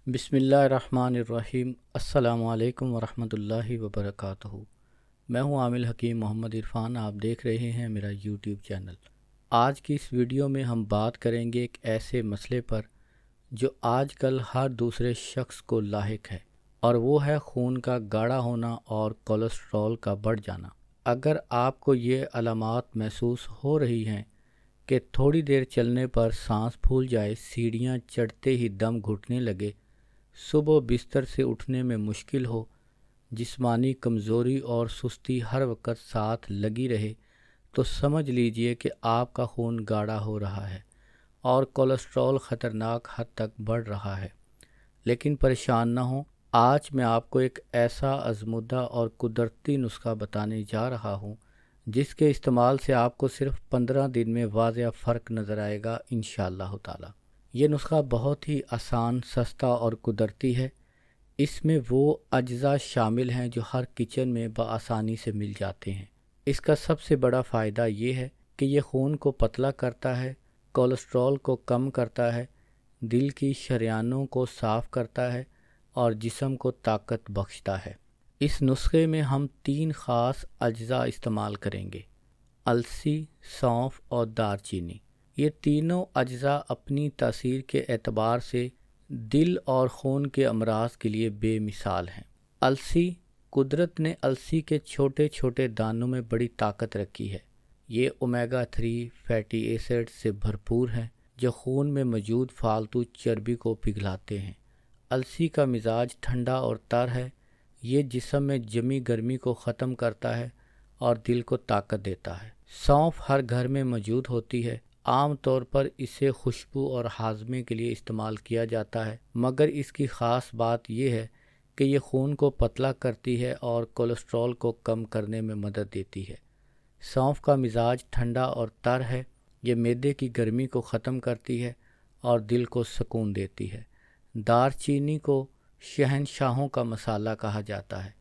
बिस्मिल्लाहिर्रहमानिर्रहीम। अस्सलामु अलैकुम वरहमतुल्लाहि वबरकातुहू। मैं हूं आमिल हकीम मोहम्मद इरफान। आप देख रहे हैं मेरा यूट्यूब चैनल। आज की इस वीडियो में हम बात करेंगे एक ऐसे मसले पर जो आजकल हर दूसरे शख्स को लाहिक है, और वो है खून का गाढ़ा होना और कोलेस्ट्रॉल का बढ़ जाना। अगर आपको ये अलामात महसूस हो रही हैं कि थोड़ी देर चलने पर सांस फूल जाए, सीढ़ियाँ चढ़ते ही दम घुटने लगे, सुबह बिस्तर से उठने में मुश्किल हो, जिस्मानी कमज़ोरी और सुस्ती हर वक्त साथ लगी रहे, तो समझ लीजिए कि आपका खून गाढ़ा हो रहा है और कोलेस्ट्रॉल ख़तरनाक हद तक बढ़ रहा है। लेकिन परेशान न हो, आज मैं आपको एक ऐसा आज़मूदा और कुदरती नुस्खा बताने जा रहा हूँ जिसके इस्तेमाल से आपको सिर्फ 15 दिन में वाज़ेह फ़र्क नज़र आएगा इंशाअल्लाह ताला। ये नुस्खा बहुत ही आसान, सस्ता और कुदरती है। इसमें वो अज्जा शामिल हैं जो हर किचन में बआसानी से मिल जाते हैं। इसका सबसे बड़ा फ़ायदा ये है कि ये खून को पतला करता है, कोलेस्ट्रॉल को कम करता है, दिल की शरियानों को साफ़ करता है और जिस्म को ताकत बख्शता है। इस नुस्खे में हम 3 ख़ास अज्जा इस्तेमाल करेंगे: अलसी, सौंफ और दारचीनी। ये तीनों अज्जा अपनी तासीर के एतबार से दिल और खून के अमराज के लिए बेमिसाल हैं। अलसी, कुदरत ने अलसी के छोटे छोटे दानों में बड़ी ताकत रखी है। ये ओमेगा 3 फैटी एसिड से भरपूर हैं जो खून में मौजूद फालतू चर्बी को पिघलाते हैं। अलसी का मिजाज ठंडा और तर है। ये जिस्म में जमी गर्मी को ख़त्म करता है और दिल को ताकत देता है। सौंफ हर घर में मौजूद होती है। आम तौर पर इसे खुशबू और हाजमे के लिए इस्तेमाल किया जाता है, मगर इसकी ख़ास बात यह है कि ये खून को पतला करती है और कोलेस्ट्रॉल को कम करने में मदद देती है। सौंफ का मिजाज ठंडा और तर है। ये मैदे की गर्मी को ख़त्म करती है और दिल को सुकून देती है। दारचीनी को शहंशाहों का मसाला कहा जाता है।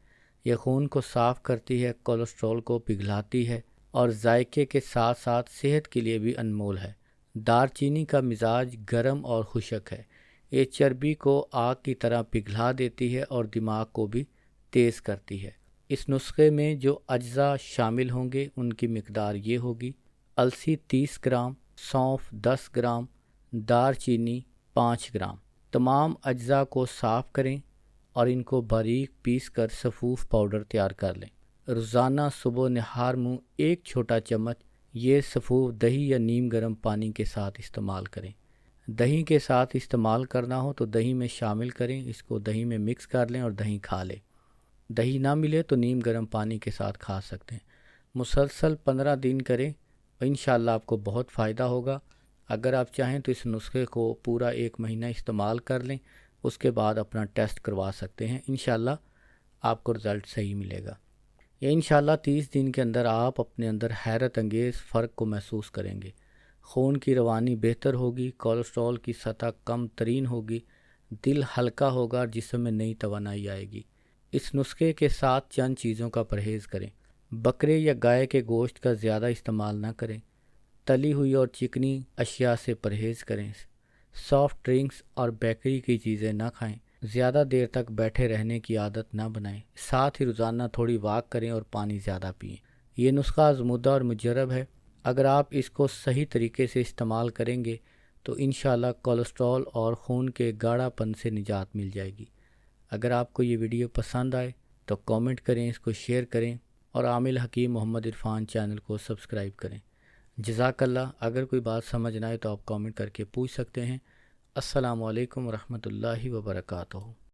यह खून को साफ़ करती है, कोलेस्ट्रॉल को पिघलाती है और जायके के साथ साथ सेहत के लिए भी अनमोल है। दारचीनी का मिजाज गर्म और खुशक है। ये चर्बी को आग की तरह पिघला देती है और दिमाग को भी तेज़ करती है। इस नुस्खे में जो अज्जा शामिल होंगे उनकी मिकदार ये होगी: अलसी 30 ग्राम, सौंफ 10 ग्राम, दारचीनी 5 ग्राम। तमाम अज्जा को साफ़ करें और इनको बारीक पीस कर सफ़ूफ पाउडर तैयार कर लें। रोज़ाना सुबह निहार मुँह 1 छोटा चम्मच ये सफ़ूफ दही या नीम गर्म पानी के साथ इस्तेमाल करें। दही के साथ इस्तेमाल करना हो तो दही में शामिल करें, इसको दही में मिक्स कर लें और दही खा लें। दही ना मिले तो नीम गर्म पानी के साथ खा सकते हैं। मुसलसल 15 दिन करें, इंशाअल्लाह आपको बहुत फ़ायदा होगा। अगर आप चाहें तो इस नुस्खे को पूरा 1 महीना इस्तेमाल कर लें, उसके बाद अपना टेस्ट करवा सकते हैं। इंशाअल्लाह आपको रिज़ल्ट सही मिलेगा। ये इंशाअल्लाह 30 दिन के अंदर आप अपने अंदर हैरत अंगेज़ फ़र्क को महसूस करेंगे। खून की रवानी बेहतर होगी, कोलेस्ट्रॉल की सतह कम तरीन होगी, दिल हल्का होगा और जिस्म में नई तवानाई आएगी। इस नुस्खे के साथ चंद चीज़ों का परहेज़ करें। बकरे या गाय के गोश्त का ज़्यादा इस्तेमाल ना करें। तली हुई और चिकनी अशिया से परहेज़ करें। सॉफ्ट ड्रिंक्स और बेकरी की चीज़ें ना खाएं। ज़्यादा देर तक बैठे रहने की आदत ना बनाएं। साथ ही रोज़ाना थोड़ी वॉक करें और पानी ज़्यादा पिएं। ये नुस्खा आज़मूदा और मुजर्रब है। अगर आप इसको सही तरीके से इस्तेमाल करेंगे तो इंशाअल्लाह कोलेस्ट्रॉल और खून के गाढ़ापन से निजात मिल जाएगी। अगर आपको ये वीडियो पसंद आए तो कमेंट करें, इसको शेयर करें और आमिल हकीम मोहम्मद इरफान चैनल को सब्सक्राइब करें। जज़ाकल्लाह। अगर कोई बात समझ ना आए तो आप कमेंट करके पूछ सकते हैं। अस्सलामु अलैकुम रहमतुल्लाहि व बरकातुहू।